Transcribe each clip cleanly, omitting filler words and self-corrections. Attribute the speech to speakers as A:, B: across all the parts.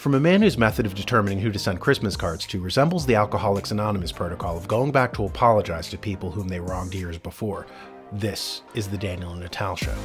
A: From a man whose method of determining who to send Christmas cards to resembles the Alcoholics Anonymous protocol of going back to apologize to people whom they wronged years before, this is the Daniel and Natal Show.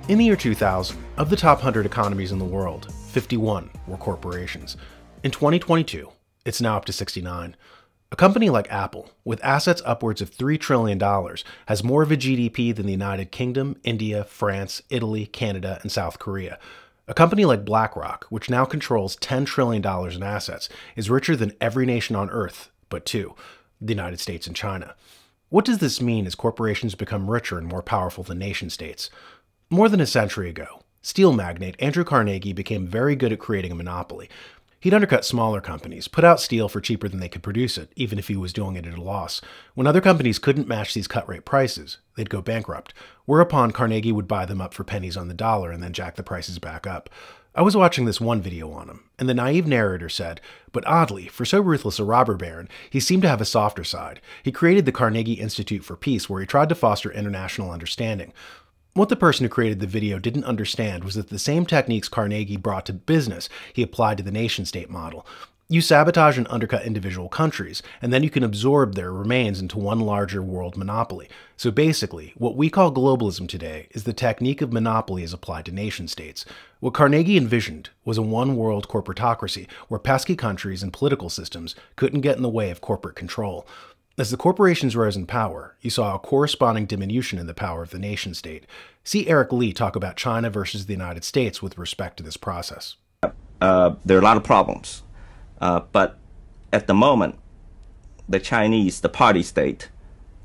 A: In the year 2000, of the top 100 economies in the world, 51 were corporations. In 2022, it's now up to 69. A company like Apple, with assets upwards of $3 trillion, has more of a GDP than the United Kingdom, India, France, Italy, Canada, and South Korea. A company like BlackRock, which now controls $10 trillion in assets, is richer than every nation on Earth but two, the United States and China. What does this mean as corporations become richer and more powerful than nation-states? More than a century ago, steel magnate Andrew Carnegie became very good at creating a monopoly. He'd undercut smaller companies, put out steel for cheaper than they could produce it, even if he was doing it at a loss. When other companies couldn't match these cut-rate prices, they'd go bankrupt, whereupon Carnegie would buy them up for pennies on the dollar and then jack the prices back up. I was watching this one video on him, and the naive narrator said, but oddly, for so ruthless a robber baron, he seemed to have a softer side. He created the Carnegie Institute for Peace, where he tried to foster international understanding. What the person who created the video didn't understand was that the same techniques Carnegie brought to business he applied to the nation-state model. You sabotage and undercut individual countries, and then you can absorb their remains into one larger world monopoly. So basically, what we call globalism today is the technique of monopoly as applied to nation-states. What Carnegie envisioned was a one-world corporatocracy where pesky countries and political systems couldn't get in the way of corporate control. As the corporations rose in power, you saw a corresponding diminution in the power of the nation-state. See Eric Lee talk about China versus the United States with respect to this process.
B: There are a lot of problems, but at the moment, the Chinese, the party state,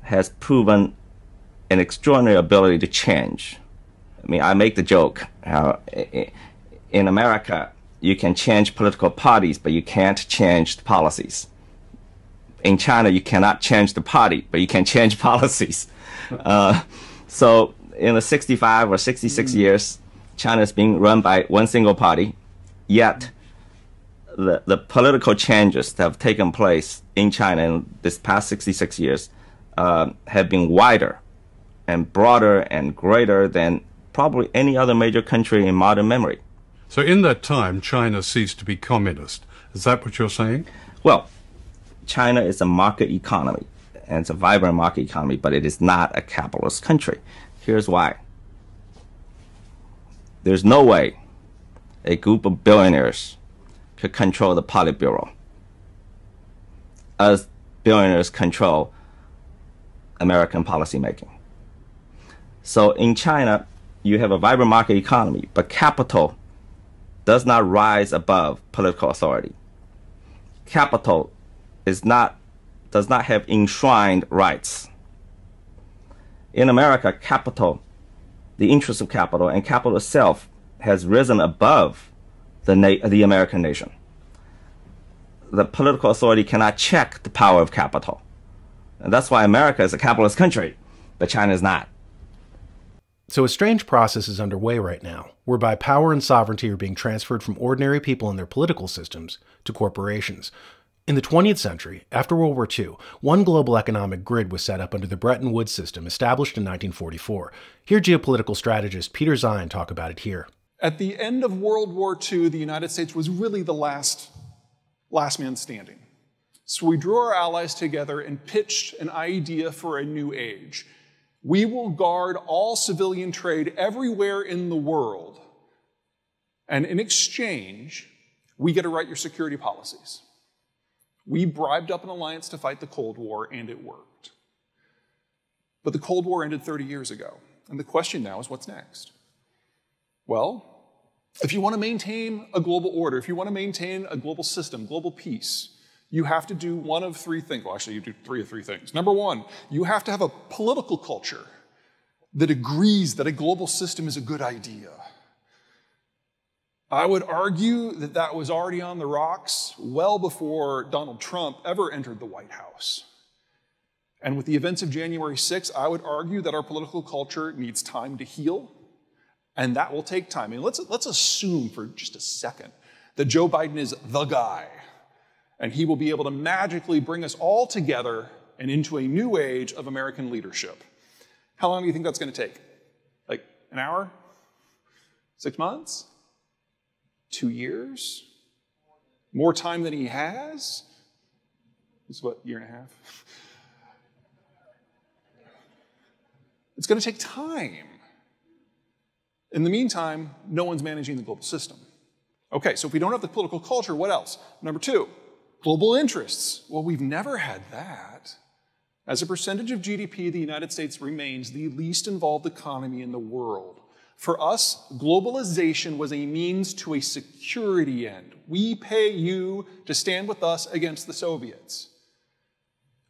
B: has proven an extraordinary ability to change. I mean, I make the joke, in America, you can change political parties, but you can't change the policies. In China, you cannot change the party, but you can change policies. So in the 65 or 66 years, China is being run by one single party, yet the political changes that have taken place in China in this past 66 years have been wider and broader and greater than probably any other major country in modern memory.
C: So in that time, China ceased to be communist. Is that what you're saying?
B: Well, China is a market economy, and it's a vibrant market economy, but it is not a capitalist country. Here's why. There's no way a group of billionaires could control the Politburo as billionaires control American policymaking. So in China, you have a vibrant market economy, but capital does not rise above political authority. Capital does not have enshrined rights. In America, capital, the interest of capital and capital itself has risen above the American nation. The political authority cannot check the power of capital. And that's why America is a capitalist country, but China is not.
A: So a strange process is underway right now, whereby power and sovereignty are being transferred from ordinary people and their political systems to corporations. In the 20th century, after World War II, one global economic grid was set up under the Bretton Woods system established in 1944. Hear geopolitical strategist Peter Turchin talk about it here.
D: At the end of World War II, the United States was really the last man standing. So we drew our allies together and pitched an idea for a new age. We will guard all civilian trade everywhere in the world, and in exchange, we get to write your security policies. We bribed up an alliance to fight the Cold War, and it worked. But the Cold War ended 30 years ago, and the question now is, what's next? Well, if you want to maintain a global order, if you want to maintain a global system, global peace, you have to do one of three things. Well, actually, you do three things. Number one, you have to have a political culture that agrees that a global system is a good idea. I would argue that that was already on the rocks well before Donald Trump ever entered the White House. And with the events of January 6th, I would argue that our political culture needs time to heal, and that will take time. I mean, let's assume for just a second that Joe Biden is the guy, and he will be able to magically bring us all together and into a new age of American leadership. How long do you think that's going to take? Like an hour? 6 months? 2 years? More time than he has? It's what, year and a half? It's going to take time. In the meantime, no one's managing the global system. Okay, so if we don't have the political culture, what else? Number 2, global interests. Well, we've never had that. As a percentage of GDP, the United States remains the least involved economy in the world. For us, globalization was a means to a security end. We pay you to stand with us against the Soviets.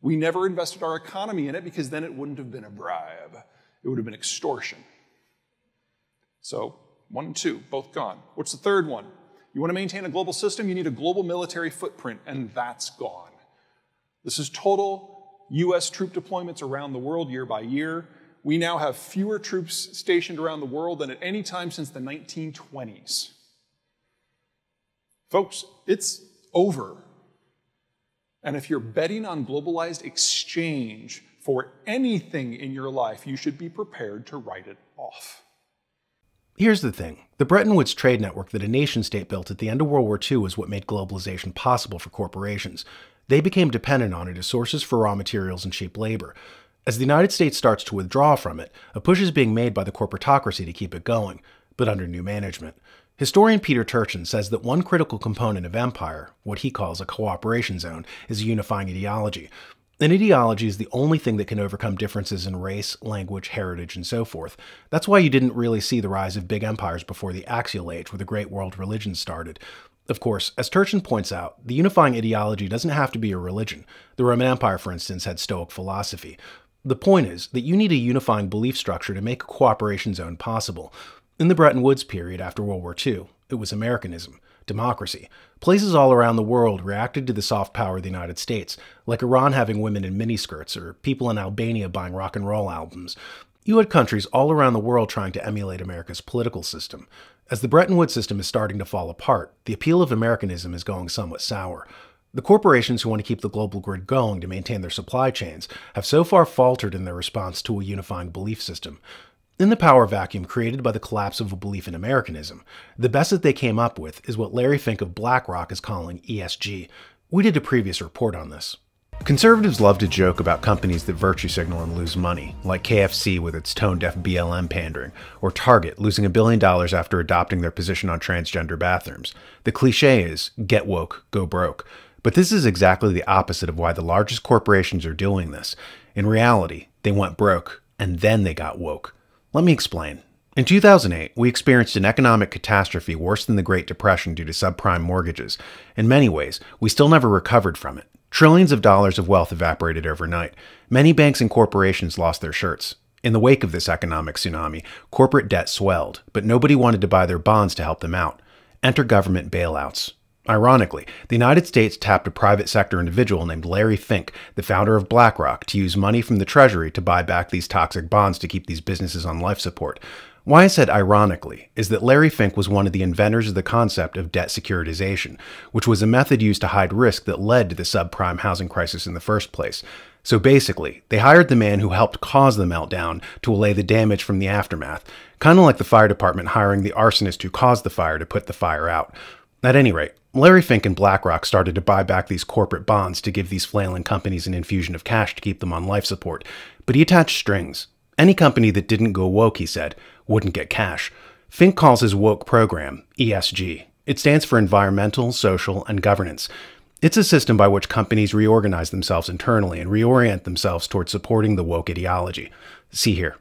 D: We never invested our economy in it because then it wouldn't have been a bribe. It would have been extortion. So 1 and 2, both gone. What's the third one? You want to maintain a global system, you need a global military footprint, and that's gone. This is total US troop deployments around the world year by year. We now have fewer troops stationed around the world than at any time since the 1920s. Folks, it's over. And if you're betting on globalized exchange for anything in your life, you should be prepared to write it off.
A: Here's the thing. The Bretton Woods trade network that a nation-state built at the end of World War II was what made globalization possible for corporations. They became dependent on it as sources for raw materials and cheap labor. As the United States starts to withdraw from it, a push is being made by the corporatocracy to keep it going, but under new management. Historian Peter Turchin says that one critical component of empire, what he calls a cooperation zone, is a unifying ideology. An ideology is the only thing that can overcome differences in race, language, heritage, and so forth. That's why you didn't really see the rise of big empires before the Axial Age, where the great world religions started. Of course, as Turchin points out, the unifying ideology doesn't have to be a religion. The Roman Empire, for instance, had Stoic philosophy. The point is that you need a unifying belief structure to make a cooperation zone possible. In the Bretton Woods period after World War II, it was Americanism, democracy. Places all around the world reacted to the soft power of the United States, like Iran having women in miniskirts or people in Albania buying rock and roll albums. You had countries all around the world trying to emulate America's political system. As the Bretton Woods system is starting to fall apart, the appeal of Americanism is going somewhat sour. The corporations who want to keep the global grid going to maintain their supply chains have so far faltered in their response to a unifying belief system. In the power vacuum created by the collapse of a belief in Americanism, the best that they came up with is what Larry Fink of BlackRock is calling ESG. We did a previous report on this. Conservatives love to joke about companies that virtue signal and lose money, like KFC with its tone-deaf BLM pandering, or Target losing $1 billion after adopting their position on transgender bathrooms. The cliche is, get woke, go broke. But this is exactly the opposite of why the largest corporations are doing this. In reality, they went broke, and then they got woke. Let me explain. In 2008, we experienced an economic catastrophe worse than the Great Depression due to subprime mortgages. In many ways, we still never recovered from it. Trillions of dollars of wealth evaporated overnight. Many banks and corporations lost their shirts. In the wake of this economic tsunami, corporate debt swelled, but nobody wanted to buy their bonds to help them out. Enter government bailouts. Ironically, the United States tapped a private sector individual named Larry Fink, the founder of BlackRock, to use money from the Treasury to buy back these toxic bonds to keep these businesses on life support. Why I said ironically is that Larry Fink was one of the inventors of the concept of debt securitization, which was a method used to hide risk that led to the subprime housing crisis in the first place. So basically, they hired the man who helped cause the meltdown to allay the damage from the aftermath, kind of like the fire department hiring the arsonist who caused the fire to put the fire out. At any rate, Larry Fink and BlackRock started to buy back these corporate bonds to give these flailing companies an infusion of cash to keep them on life support, but he attached strings. Any company that didn't go woke, he said, wouldn't get cash. Fink calls his woke program ESG. It stands for Environmental, Social, and Governance. It's a system by which companies reorganize themselves internally and reorient themselves towards supporting the woke ideology. See here.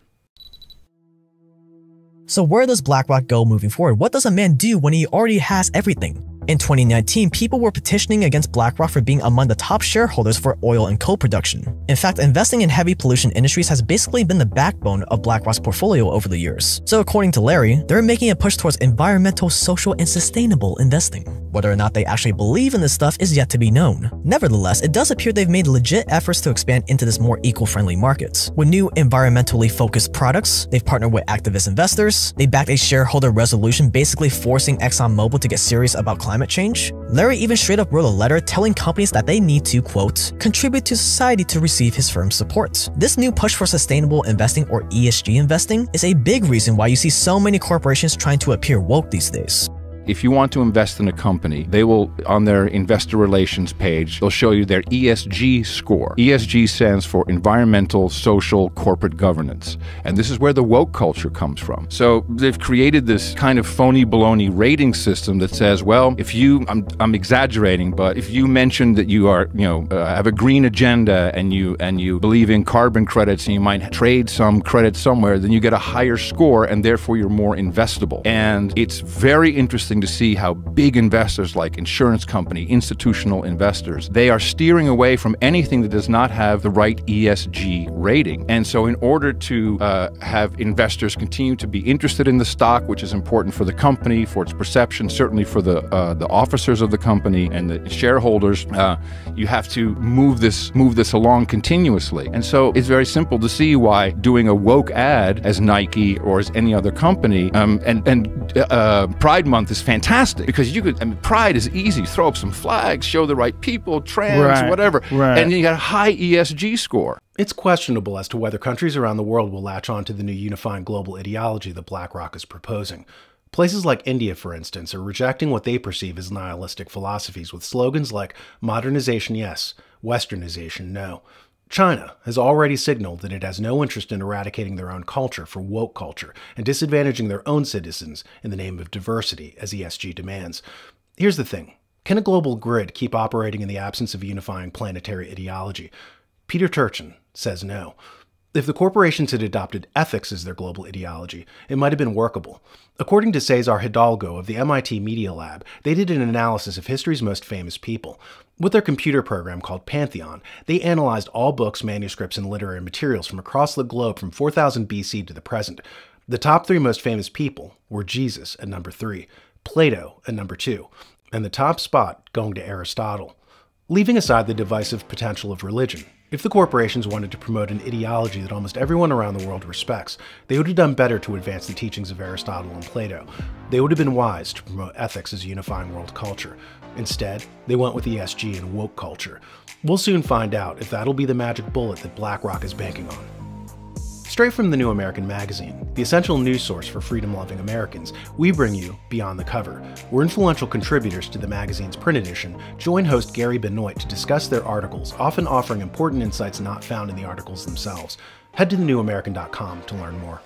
E: So where does BlackRock go moving forward? What does a man do when he already has everything? In 2019, people were petitioning against BlackRock for being among the top shareholders for oil and coal production. In fact, investing in heavy pollution industries has basically been the backbone of BlackRock's portfolio over the years. So according to Larry, they're making a push towards environmental, social, and sustainable investing. Whether or not they actually believe in this stuff is yet to be known. Nevertheless, it does appear they've made legit efforts to expand into this more eco-friendly market. With new environmentally focused products, they've partnered with activist investors, they backed a shareholder resolution basically forcing ExxonMobil to get serious about climate climate change? Larry even straight up wrote a letter telling companies that they need to, quote, contribute to society to receive his firm's support. This new push for sustainable investing, or ESG investing, is a big reason why you see so many corporations trying to appear woke these days.
F: If you want to invest in a company, they will, on their investor relations page, they'll show you their ESG score. ESG stands for environmental, social, corporate governance. And this is where the woke culture comes from. So they've created this kind of phony baloney rating system that says, well, if you, I'm exaggerating, but if you mention that you are, have a green agenda and you believe in carbon credits and you might trade some credits somewhere, then you get a higher score and therefore you're more investable. And it's very interesting to see how big investors like insurance company, institutional investors, they are steering away from anything that does not have the right ESG rating. And so in order to have investors continue to be interested in the stock, which is important for the company, for its perception, certainly for the officers of the company and the shareholders, you have to move this along continuously. And so it's very simple to see why doing a woke ad as Nike or as any other company, Pride Month is fantastic, because Pride is easy. Throw up some flags, show the right people, trans, whatever, and you got a high ESG score.
A: It's questionable as to whether countries around the world will latch on to the new unifying global ideology that BlackRock is proposing. Places like India, for instance, are rejecting what they perceive as nihilistic philosophies with slogans like modernization yes, westernization no. China has already signaled that it has no interest in eradicating their own culture for woke culture and disadvantaging their own citizens in the name of diversity, as ESG demands. Here's the thing. Can a global grid keep operating in the absence of unifying planetary ideology? Peter Turchin says no. If the corporations had adopted ethics as their global ideology, it might have been workable. According to Cesar Hidalgo of the MIT Media Lab, they did an analysis of history's most famous people. With their computer program called Pantheon, they analyzed all books, manuscripts, and literary materials from across the globe from 4000 BC to the present. The top 3 most famous people were Jesus at number 3, Plato at number 2, and the top spot going to Aristotle. Leaving aside the divisive potential of religion, if the corporations wanted to promote an ideology that almost everyone around the world respects, they would have done better to advance the teachings of Aristotle and Plato. They would have been wise to promote ethics as unifying world culture. Instead, they went with ESG and woke culture. We'll soon find out if that'll be the magic bullet that BlackRock is banking on. Straight from the New American Magazine, the essential news source for freedom-loving Americans, we bring you Beyond the Cover, where influential contributors to the magazine's print edition join host Gary Benoit to discuss their articles, often offering important insights not found in the articles themselves. Head to thenewamerican.com to learn more.